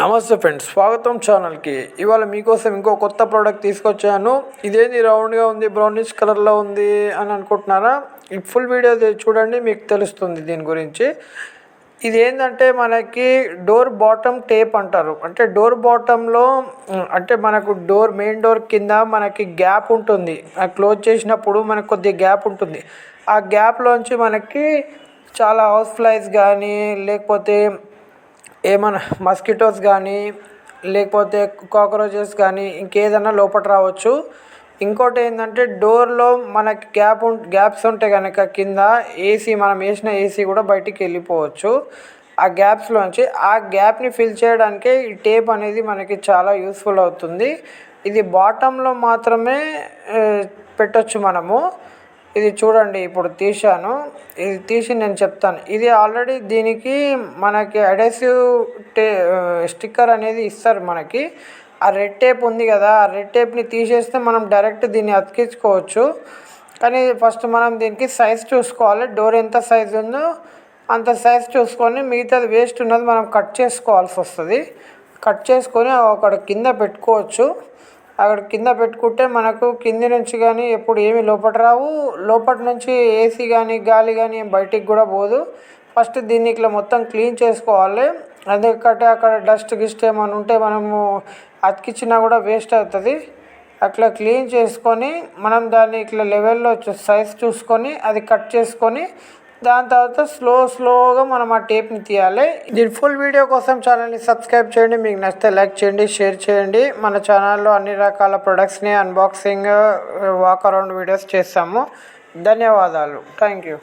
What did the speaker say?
నమస్తే ఫ్రెండ్స్, స్వాగతం ఛానల్కి. ఇవాళ మీకోసం ఇంకో కొత్త ప్రోడక్ట్ తీసుకొచ్చాను. ఇదేంది రౌండ్గా ఉంది, బ్రౌనిష్ కలర్లో ఉంది అని అనుకుంటున్నారా? ఈ ఫుల్ వీడియో చూడండి, మీకు తెలుస్తుంది దీని గురించి. ఇది ఏంటంటే మనకి డోర్ బాటమ్ టేప్ అంటారు. అంటే డోర్ బాటంలో అంటే మనకు మెయిన్ డోర్ కింద మనకి గ్యాప్ ఉంటుంది. క్లోజ్ చేసినప్పుడు మనకు కొద్దిగా గ్యాప్ ఉంటుంది. ఆ గ్యాప్లోంచి మనకి చాలా హౌస్ ఫ్లైస్ కానీ, లేకపోతే ఏమైనా మస్కిటోస్ కానీ, లేకపోతే కాక్రోచెస్ కానీ ఇంకేదైనా లోపల రావచ్చు. ఇంకోటి ఏంటంటే డోర్లో మనకి గ్యాప్స్ ఉంటే కనుక కింద మనం వేసిన ఏసీ కూడా బయటికి వెళ్ళిపోవచ్చు. ఆ గ్యాప్స్లోంచి ఆ గ్యాప్ని ఫిల్ చేయడానికి ఈ టేప్ అనేది మనకి చాలా యూస్ఫుల్ అవుతుంది. ఇది బాటంలో మాత్రమే పెట్టొచ్చు మనము. ఇది చూడండి, ఇప్పుడు తీశాను. ఇది తీసి నేను చెప్తాను. ఇది ఆల్రెడీ దీనికి మనకి అడెసివ్ స్టిక్కర్ అనేది ఇస్తారు మనకి. ఆ రెడ్ టేప్ ఉంది కదా, ఆ రెడ్ టేప్ని తీసేస్తే మనం డైరెక్ట్ దీన్ని అతికించుకోవచ్చు. కానీ ఫస్ట్ మనం దీనికి సైజ్ చూసుకోవాలి. డోర్ ఎంత సైజ్ ఉందో అంత సైజ్ చూసుకొని మిగతాది వేస్ట్ ఉన్నది మనం కట్ చేసుకోవాల్సి వస్తుంది. కట్ చేసుకొని అక్కడ కింద పెట్టుకోవచ్చు. అక్కడ కింద పెట్టుకుంటే మనకు కింది నుంచి కానీ ఎప్పుడు ఏమి లోపల రావు. లోపల నుంచి ఏసీ కానీ గాలి కానీ బయటికి కూడా పోదు. ఫస్ట్ దీన్ని ఇట్లా మొత్తం క్లీన్ చేసుకోవాలి. ఎందుకంటే అక్కడ డస్ట్ గిస్ట్ ఏమైనా ఉంటే మనము అతికించినా కూడా వేస్ట్ అవుతుంది. అట్లా క్లీన్ చేసుకొని మనం దాన్ని ఇట్లా లెవెల్లో సైజ్ చూసుకొని అది కట్ చేసుకొని దాని తర్వాత స్లోగా మనం ఆ టేప్ని తీయాలి. దీని ఫుల్ వీడియో కోసం ఛానల్ని సబ్స్క్రైబ్ చేయండి. మీకు నచ్చితే లైక్ చేయండి, షేర్ చేయండి. మన ఛానల్లో అన్ని రకాల ప్రొడక్ట్స్ని అన్బాక్సింగ్, వాక్ అరౌండ్ వీడియోస్ చేస్తాము. ధన్యవాదాలు. Thank you.